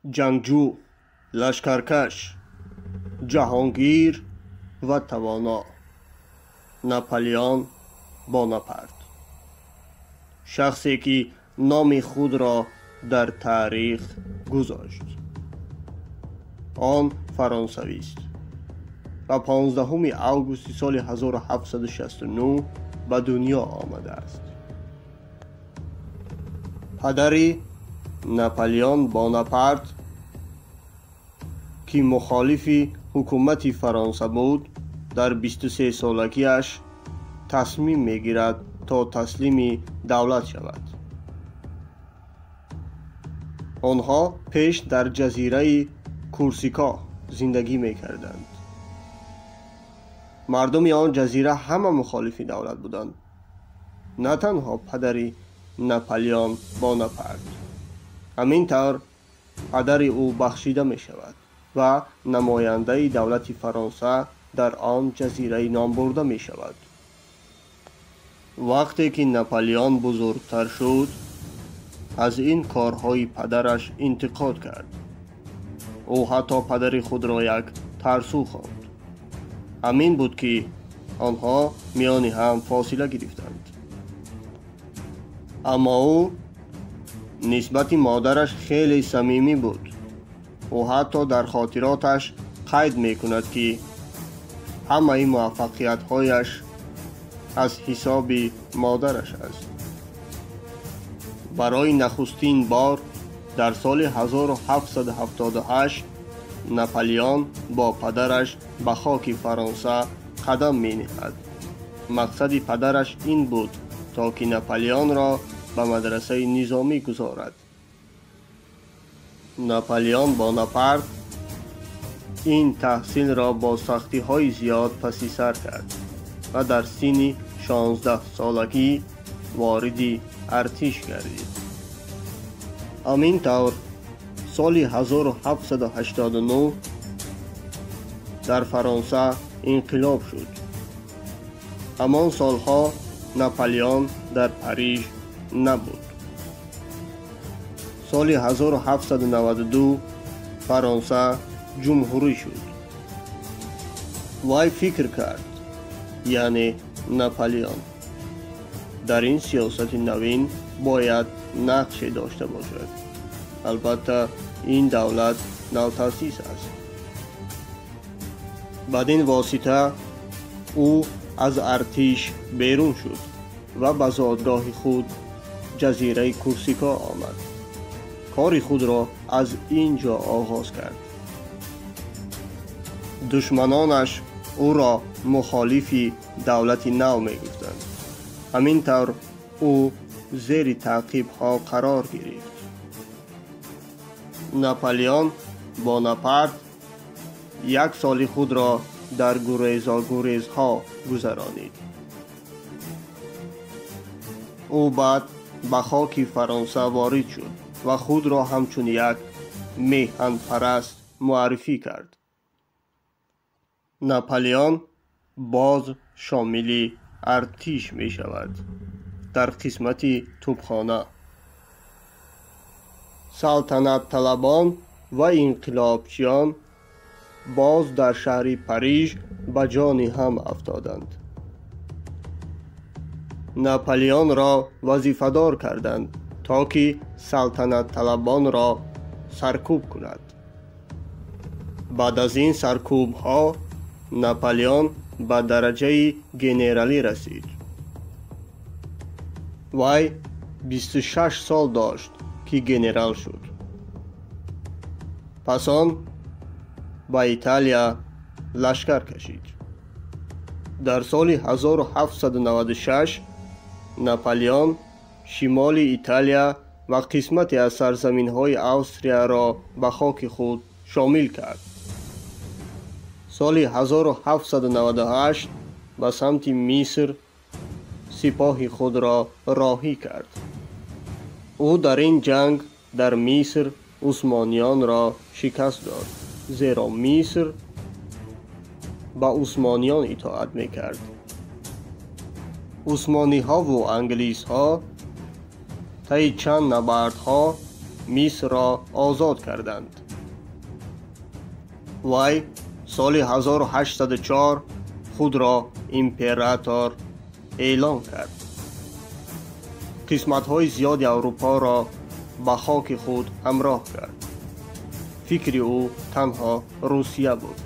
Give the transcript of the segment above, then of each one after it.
جنگجو، لشکرکش، جهانگیر و توانا، ناپلیون بوناپارت، شخصی که نام خود را در تاریخ گذاشت. آن فرانسوی است و 15 آگوست سال 1769 به دنیا آمده است. پدر ناپلیون بوناپارت که مخالف حکومت فرانسه بود، در 23 سالگیش تصمیم میگیرد تا تسلیم دولت شود. آنها پیش در جزیره کورسیکا زندگی میکردند. مردم آن جزیره همه مخالف دولت بودند، نه تنها پدر ناپلیون بوناپارت. همین طور پدر او بخشیده می شود و نماینده دولت فرانسه در آن جزیره نام برده می شود. وقتی که ناپلیون بزرگتر شد، از این کارهای پدرش انتقاد کرد. او حتی پدر خود را یک ترسو خواند. همین بود که آنها میان هم فاصله گرفتند. اما او نسبت مادرش خیلی صمیمی بود. او حتی در خاطراتش قید میکند که همه موفقیت‌هایش از حساب مادرش است. برای نخستین بار در سال 1778 ناپلیون با پدرش به خاک فرانسه قدم می نهد. مقصد پدرش این بود تا که ناپلیون را به مدرسه نظامی گذارد. ناپلیون بوناپارت این تحصیل را با سختی های زیاد پس سر کرد و در سن 16 سالگی وارد ارتش گردید. همین طور سال 1789 در فرانسه انقلاب شد. همان سالها ناپلیون در پاریس نبود. سال 1792 فرانسه جمهوری شد. وی فکر کرد، یعنی ناپلیون، در این سیاست نوین باید نقشی داشته باشد. البته این دولت نوتاسیس است. بدین واسطه او از ارتش بیرون شد و به زادگاه خود جزیره کورسیکا آمد. کار خود را از اینجا آغاز کرد. دشمنانش او را مخالف دولت نو می گفتند. همین طور او زیر تعقیب ها قرار گرفت. ناپلیون بوناپارت یک سال خود را در گریزها گذرانید. او بعد به خاک فرانسه وارد شد و خود را همچون یک میهن پرست معرفی کرد. ناپلیون باز شامل ارتش می شود در قسمت توپخانه. سلطنت طلبان و انقلابچیان باز در شهر پاریس به جان هم افتادند. ناپلیون را وظیفه‌دار کردند تا که سلطنت طلبان را سرکوب کند. بعد از این سرکوب ها ناپلیون به درجه گنرالی رسید. وی 26 سال داشت که گنرال شد. پس آن به ایتالیا لشکر کشید. در سال 1796 ناپلیون شمال ایتالیا و قسمتی از سرزمین های آستریا را به خاک خود شامل کرد. سال 1798 به سمت مصر سپاه خود را راهی کرد. او در این جنگ در مصر عثمانیان را شکست داد، زیرا مصر به عثمانیان اطاعت میکرد. عثمانی ها و انگلیس ها طی چند نبردها مصر را آزاد کردند. وی سال 1804 خود را امپراتور اعلام کرد. قسمت‌های زیادی اروپا را به خاک خود همراه کرد. فکر او تنها روسیه بود.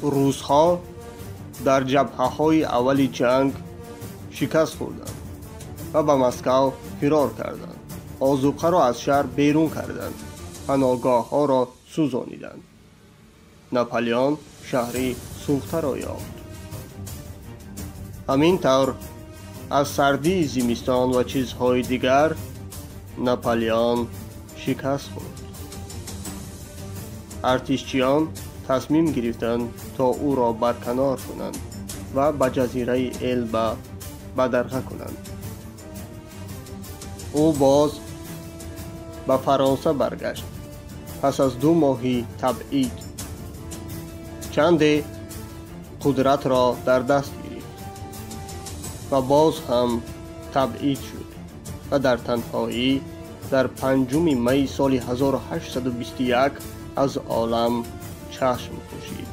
روس‌ها در جبهه‌های اول جنگ شکست خوردند و به مسکو فرار کردند. آذوقه را از شهر بیرون کردند. پناهگاه‌ها را سوزانیدند. ناپلیون شهری سوخته را یافت. همین طور از سردی زمستان و چیزهای دیگر ناپلیون شکست خورد. ارتشیان تصمیم گرفتند تا او را برکنار کنند و به جزیره البا بدرقه کنند. او باز به فرانسه برگشت. پس از 2 ماهی تبعید چند قدرت را در دست گرفت و باز هم تبعید شد و در تنهایی در 5 می سال 1821 از عالم چشم پوشید.